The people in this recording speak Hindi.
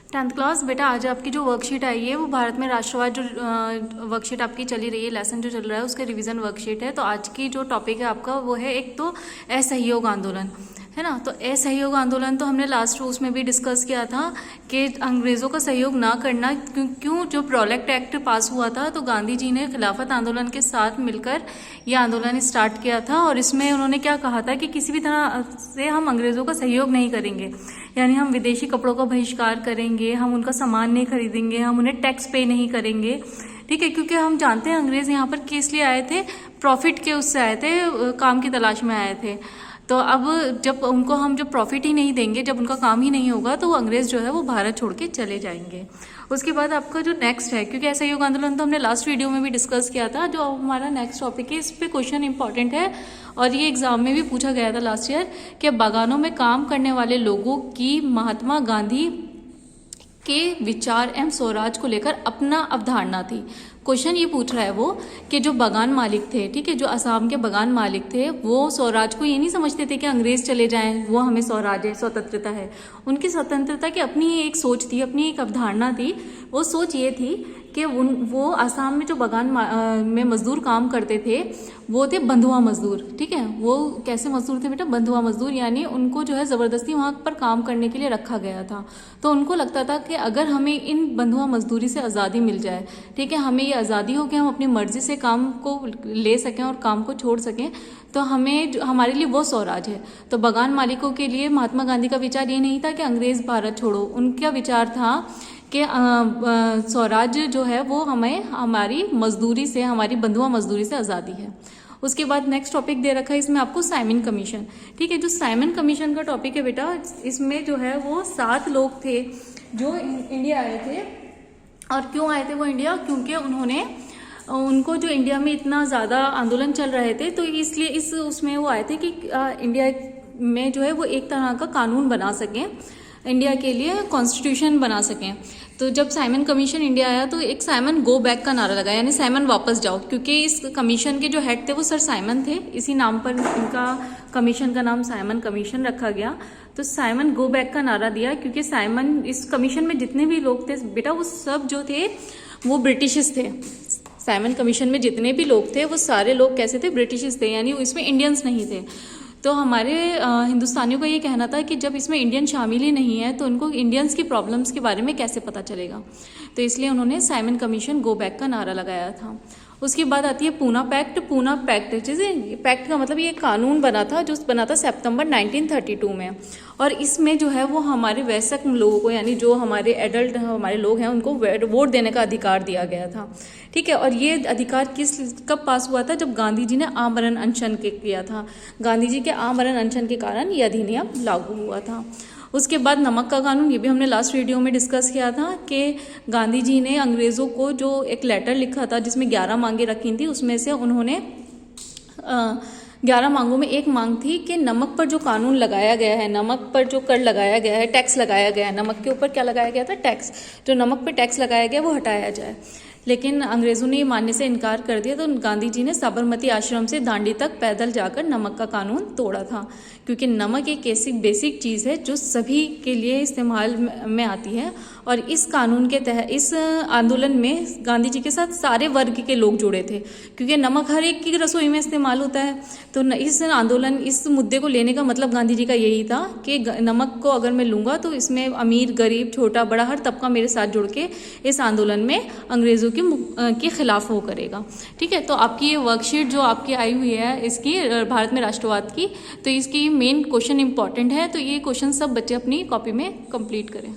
10th क्लास बेटा, आज आपकी जो वर्कशीट आई है वो भारत में राष्ट्रवाद जो वर्कशीट आपकी चली रही है, लेसन जो चल रहा है उसके रिवीजन वर्कशीट है। तो आज की जो टॉपिक है आपका वो है एक तो असहयोग आंदोलन, है ना। तो असहयोग आंदोलन तो हमने लास्ट उसमें भी डिस्कस किया था कि अंग्रेज़ों का सहयोग ना करना, क्यों जो प्रोलेक्ट एक्ट पास हुआ था तो गांधी जी ने खिलाफत आंदोलन के साथ मिलकर ये आंदोलन स्टार्ट किया था। और इसमें उन्होंने क्या कहा था कि किसी भी तरह से हम अंग्रेज़ों का सहयोग नहीं करेंगे, यानी हम विदेशी कपड़ों का बहिष्कार करेंगे, हम उनका सामान नहीं खरीदेंगे, हम उन्हें टैक्स पे नहीं करेंगे, ठीक है। क्योंकि हम जानते हैं अंग्रेज़ यहाँ पर किस लिए आए थे, प्रॉफिट के उससे आए थे, काम की तलाश में आए थे। तो अब जब उनको हम जब प्रॉफिट ही नहीं देंगे, जब उनका काम ही नहीं होगा, तो वो अंग्रेज़ जो है वो भारत छोड़ के चले जाएंगे। उसके बाद आपका जो नेक्स्ट है, क्योंकि असहयोग आंदोलन तो हमने लास्ट वीडियो में भी डिस्कस किया था, जो हमारा नेक्स्ट टॉपिक है इस पे क्वेश्चन इंपॉर्टेंट है और ये एग्जाम में भी पूछा गया था लास्ट ईयर कि बागानों में काम करने वाले लोगों की महात्मा गांधी के विचार एवं स्वराज को लेकर अपना अवधारणा थी। क्वेश्चन ये पूछ रहा है वो कि जो बागान मालिक थे, ठीक है, जो असम के बागान मालिक थे, वो स्वराज को ये नहीं समझते थे कि अंग्रेज चले जाएं वो हमें स्वराज है, स्वतंत्रता है। उनकी स्वतंत्रता की अपनी एक सोच थी, अपनी एक अवधारणा थी। वो सोच ये थी कि वो असम में जो बागान में मजदूर काम करते थे वो थे बंधुआ मजदूर, ठीक है। वो कैसे मजदूर थे बेटा? बंधुआ मजदूर, यानी उनको जो है ज़बरदस्ती वहाँ पर काम करने के लिए रखा गया था। तो उनको लगता था कि अगर हमें इन बंधुआ मजदूरी से आज़ादी मिल जाए, ठीक है, हमें ये आज़ादी हो कि हम अपनी मर्जी से काम को ले सकें और काम को छोड़ सकें, तो हमें हमारे लिए वो स्वराज है। तो बागान मालिकों के लिए महात्मा गांधी का विचार ये नहीं था कि अंग्रेज़ भारत छोड़ो, उनका विचार था कि स्वराज जो है वो हमें हमारी मजदूरी से, हमारी बंधुआ मजदूरी से आज़ादी है। उसके बाद नेक्स्ट टॉपिक दे रखा है इसमें आपको साइमन कमीशन, ठीक है। जो साइमन कमीशन का टॉपिक है बेटा, इसमें जो है वो 7 लोग थे जो इंडिया आए थे। और क्यों आए थे वो इंडिया? क्योंकि उनको जो इंडिया में इतना ज़्यादा आंदोलन चल रहे थे, तो इसलिए उसमें वो आए थे कि इंडिया में जो है वो एक तरह का कानून बना सकें, इंडिया के लिए कॉन्स्टिट्यूशन बना सकें। तो जब साइमन कमीशन इंडिया आया तो एक साइमन गो बैक का नारा लगा, यानी साइमन वापस जाओ, क्योंकि इस कमीशन के जो हेड थे वो सर साइमन थे, इसी नाम पर इनका कमीशन का नाम साइमन कमीशन रखा गया। तो साइमन गो बैक का नारा दिया, क्योंकि साइमन, इस कमीशन में जितने भी लोग थे बेटा वो सब जो थे वो ब्रिटिशिस थे। साइमन कमीशन में जितने भी लोग थे वो सारे लोग कैसे थे? ब्रिटिशिस थे, यानी इसमें इंडियंस नहीं थे। तो हमारे हिंदुस्तानियों का ये कहना था कि जब इसमें इंडियन शामिल ही नहीं है तो उनको इंडियंस की प्रॉब्लम्स के बारे में कैसे पता चलेगा। तो इसलिए उन्होंने साइमन कमीशन गो बैक का नारा लगाया था। उसके बाद आती है पूना पैक्ट। पूना पैक्ट जैसे पैक्ट का मतलब ये कानून बना था, जो बना था सितंबर 1932 में। और इसमें जो है वो हमारे वयस्क लोगों को, यानी जो हमारे एडल्ट हमारे लोग हैं, उनको वोट देने का अधिकार दिया गया था, ठीक है। और ये अधिकार कब पास हुआ था? जब गांधी जी ने आमरण अनशन किया था। गांधी जी के आमरण अनशन के कारण ये अधिनियम लागू हुआ था। उसके बाद नमक का कानून, ये भी हमने लास्ट वीडियो में डिस्कस किया था कि गांधी जी ने अंग्रेज़ों को जो एक लेटर लिखा था जिसमें 11 मांगे रखी थी, उसमें से उन्होंने 11 मांगों में एक मांग थी कि नमक पर जो कानून लगाया गया है, नमक पर जो कर लगाया गया है, टैक्स लगाया गया है, नमक के ऊपर क्या लगाया गया था? टैक्स। जो नमक पर टैक्स लगाया गया वो हटाया जाए। लेकिन अंग्रेज़ों ने ये मानने से इनकार कर दिया, तो गांधी जी ने साबरमती आश्रम से दांडी तक पैदल जाकर नमक का कानून तोड़ा था। क्योंकि नमक एक ऐसी बेसिक चीज़ है जो सभी के लिए इस्तेमाल में आती है। और इस कानून के तहत, इस आंदोलन में गांधी जी के साथ सारे वर्ग के लोग जुड़े थे, क्योंकि नमक हर एक की रसोई में इस्तेमाल होता है। तो इस आंदोलन, इस मुद्दे को लेने का मतलब गांधी जी का यही था कि नमक को अगर मैं लूँगा तो इसमें अमीर, गरीब, छोटा बड़ा हर तबका मेरे साथ जुड़ के इस आंदोलन में अंग्रेज़ों के खिलाफ वो करेगा, ठीक है। तो आपकी ये वर्कशीट जो आपकी आई हुई है इसकी भारत में राष्ट्रवाद की, तो इसकी मेन क्वेश्चन इंपॉर्टेंट है। तो ये क्वेश्चन सब बच्चे अपनी कॉपी में कंप्लीट करें।